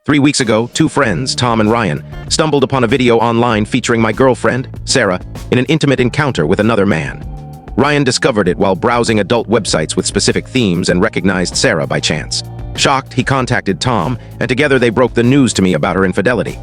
3 weeks ago, two friends, Tom and Ryan, stumbled upon a video online featuring my girlfriend, Sarah, in an intimate encounter with another man. Ryan discovered it while browsing adult websites with specific themes and recognized Sarah by chance. Shocked, he contacted Tom, and together they broke the news to me about her infidelity.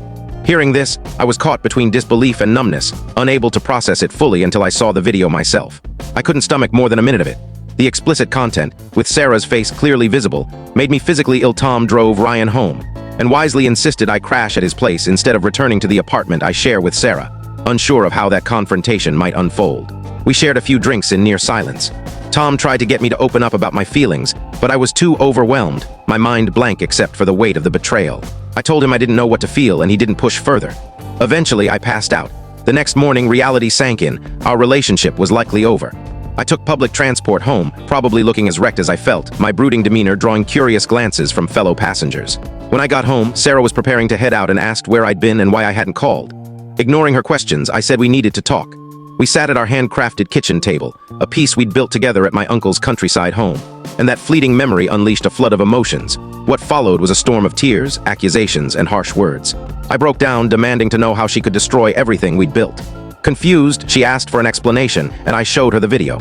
Hearing this, I was caught between disbelief and numbness, unable to process it fully until I saw the video myself. I couldn't stomach more than a minute of it. The explicit content, with Sarah's face clearly visible, made me physically ill. Tom drove Ryan home, and wisely insisted I crash at his place instead of returning to the apartment I share with Sarah, unsure of how that confrontation might unfold. We shared a few drinks in near silence. Tom tried to get me to open up about my feelings, but I was too overwhelmed, my mind blank except for the weight of the betrayal. I told him I didn't know what to feel, and he didn't push further. Eventually, I passed out. The next morning, reality sank in. Our relationship was likely over. I took public transport home, probably looking as wrecked as I felt, my brooding demeanor drawing curious glances from fellow passengers. When I got home, Sarah was preparing to head out and asked where I'd been and why I hadn't called. Ignoring her questions, I said we needed to talk. We sat at our handcrafted kitchen table, a piece we'd built together at my uncle's countryside home, and that fleeting memory unleashed a flood of emotions. What followed was a storm of tears, accusations, and harsh words. I broke down, demanding to know how she could destroy everything we'd built. Confused, she asked for an explanation, and I showed her the video.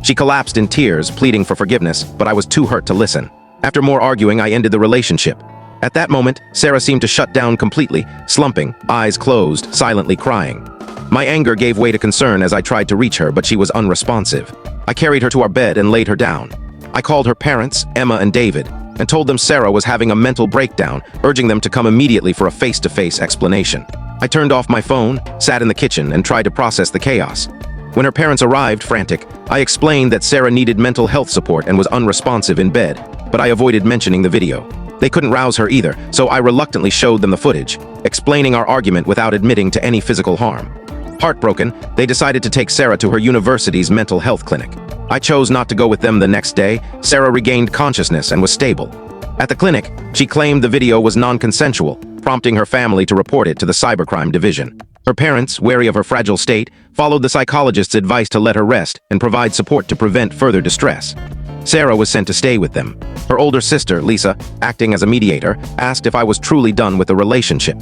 She collapsed in tears, pleading for forgiveness, but I was too hurt to listen. After more arguing, I ended the relationship. At that moment, Sarah seemed to shut down completely, slumping, eyes closed, silently crying. My anger gave way to concern as I tried to reach her, but she was unresponsive. I carried her to our bed and laid her down. I called her parents, Emma and David, and told them Sarah was having a mental breakdown, urging them to come immediately for a face-to-face explanation. I turned off my phone, sat in the kitchen, and tried to process the chaos. When her parents arrived, frantic, I explained that Sarah needed mental health support and was unresponsive in bed, but I avoided mentioning the video. They couldn't rouse her either, so I reluctantly showed them the footage, explaining our argument without admitting to any physical harm. Heartbroken, they decided to take Sarah to her university's mental health clinic. I chose not to go with them the next day. Sarah regained consciousness and was stable. At the clinic, she claimed the video was non-consensual, prompting her family to report it to the cybercrime division. Her parents, wary of her fragile state, followed the psychologist's advice to let her rest and provide support to prevent further distress. Sarah was sent to stay with them. Her older sister, Lisa, acting as a mediator, asked if I was truly done with the relationship.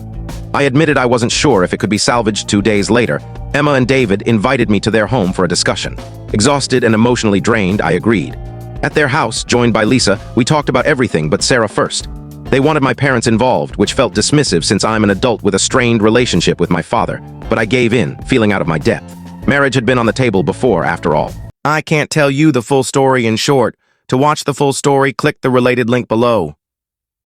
I admitted I wasn't sure if it could be salvaged. 2 days later, Emma and David invited me to their home for a discussion. Exhausted and emotionally drained, I agreed. At their house, joined by Lisa, we talked about everything but Sarah first. They wanted my parents involved, which felt dismissive since I'm an adult with a strained relationship with my father, but I gave in, feeling out of my depth. Marriage had been on the table before, after all. I can't tell you the full story in short. To watch the full story, click the related link below.